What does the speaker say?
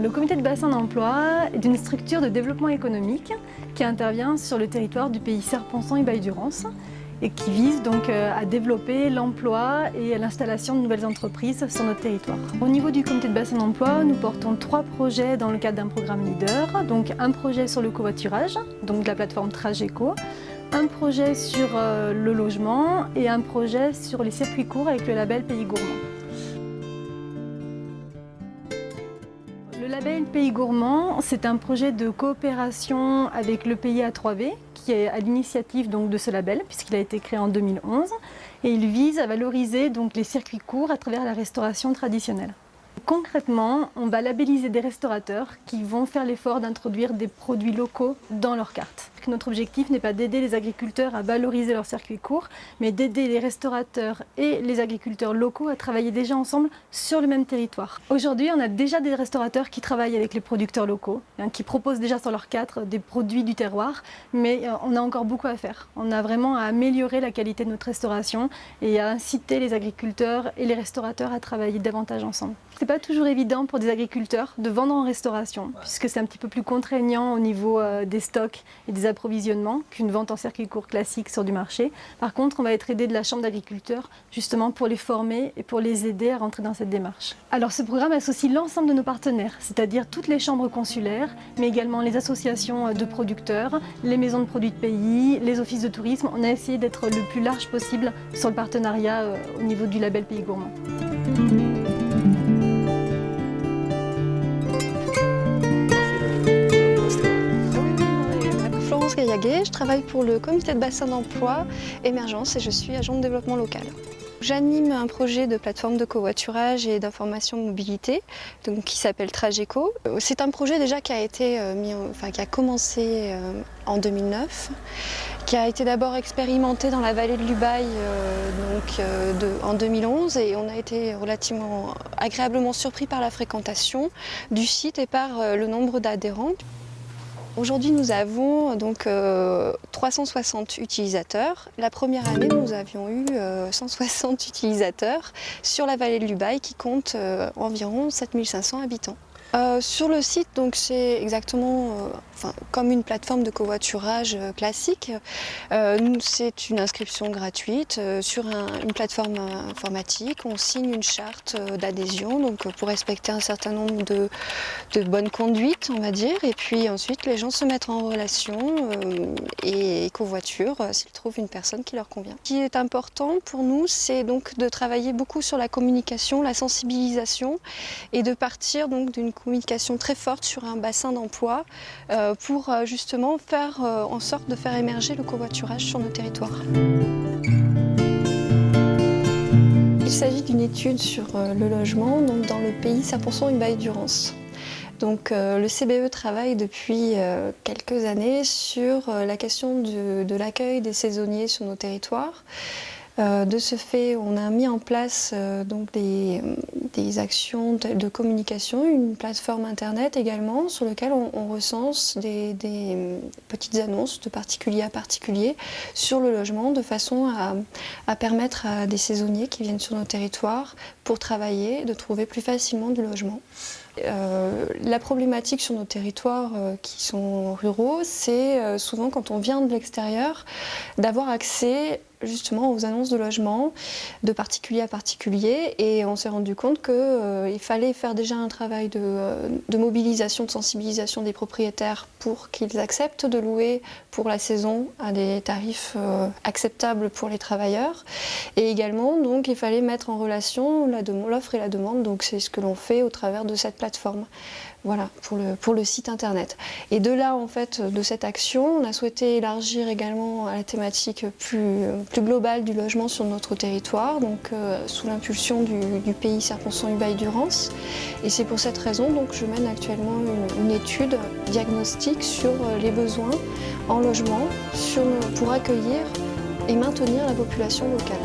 Le comité de bassin d'emploi est une structure de développement économique qui intervient sur le territoire du pays Serre-Ponçon et Baille-Durance et qui vise donc à développer l'emploi et l'installation de nouvelles entreprises sur notre territoire. Au niveau du comité de bassin d'emploi, nous portons 3 projets dans le cadre d'un programme leader. Donc un projet sur le covoiturage, donc de la plateforme Trageco, un projet sur le logement et un projet sur les circuits courts avec le label Pays Gourmand. Le label Pays Gourmand, c'est un projet de coopération avec le pays A3V qui est à l'initiative de ce label puisqu'il a été créé en 2011 et il vise à valoriser donc les circuits courts à travers la restauration traditionnelle. Concrètement, on va labelliser des restaurateurs qui vont faire l'effort d'introduire des produits locaux dans leur carte. Notre objectif n'est pas d'aider les agriculteurs à valoriser leurs circuits courts, mais d'aider les restaurateurs et les agriculteurs locaux à travailler déjà ensemble sur le même territoire. Aujourd'hui, on a déjà des restaurateurs qui travaillent avec les producteurs locaux, qui proposent déjà sur leur carte des produits du terroir, mais on a encore beaucoup à faire. On a vraiment à améliorer la qualité de notre restauration et à inciter les agriculteurs et les restaurateurs à travailler davantage ensemble. C'est pas toujours évident pour des agriculteurs de vendre en restauration, puisque c'est un petit peu plus contraignant au niveau des stocks et des approvisionnements qu'une vente en circuit court classique sur du marché. Par contre, on va être aidé de la Chambre d'agriculture justement pour les former et pour les aider à rentrer dans cette démarche. Alors ce programme associe l'ensemble de nos partenaires, c'est-à-dire toutes les chambres consulaires, mais également les associations de producteurs, les maisons de produits de pays, les offices de tourisme. On a essayé d'être le plus large possible sur le partenariat au niveau du label Pays Gourmand. Je travaille pour le comité de bassin d'emploi Émergence et je suis agent de développement local. J'anime un projet de plateforme de covoiturage et d'information mobilité qui s'appelle Trageco. C'est un projet déjà qui a commencé en 2009, qui a été d'abord expérimenté dans la vallée de l'Ubaye en 2011 et on a été relativement agréablement surpris par la fréquentation du site et par le nombre d'adhérents. Aujourd'hui, nous avons donc 360 utilisateurs. La première année, nous avions eu 160 utilisateurs sur la vallée de l'Ubaye qui compte environ 7500 habitants. Sur le site, donc c'est exactement comme une plateforme de covoiturage classique. C'est une inscription gratuite sur une plateforme informatique. On signe une charte d'adhésion pour respecter un certain nombre de bonnes conduites, on va dire. Et puis ensuite, les gens se mettent en relation et covoiturent s'ils trouvent une personne qui leur convient. Ce qui est important pour nous, c'est donc de travailler beaucoup sur la communication, la sensibilisation et de partir donc d'une communication très forte sur un bassin d'emploi pour justement faire en sorte de faire émerger le covoiturage sur nos territoires. Il s'agit d'une étude sur le logement dans le pays Serre-Ponçon et Baille-Durance. Donc le CBE travaille depuis quelques années sur la question de l'accueil des saisonniers sur nos territoires. De ce fait, on a mis en place des actions de communication, une plateforme internet également sur laquelle on recense des petites annonces de particulier à particulier sur le logement de façon à permettre à des saisonniers qui viennent sur nos territoires pour travailler de trouver plus facilement du logement. La problématique sur nos territoires qui sont ruraux, c'est souvent quand on vient de l'extérieur d'avoir accès justement aux annonces de logement de particulier à particulier et on s'est rendu compte qu'il fallait faire déjà un travail de mobilisation, de sensibilisation des propriétaires pour qu'ils acceptent de louer pour la saison à des tarifs acceptables pour les travailleurs et également donc il fallait mettre en relation l'offre et la demande, donc c'est ce que l'on fait au travers de cette plateforme. Voilà, pour le site internet. Et de là, en fait, de cette action, on a souhaité élargir également à la thématique plus globale du logement sur notre territoire, donc sous l'impulsion du pays Serre-Ponçon et Baille-Durance. Et c'est pour cette raison donc je mène actuellement une étude diagnostique sur les besoins en logement pour accueillir et maintenir la population locale.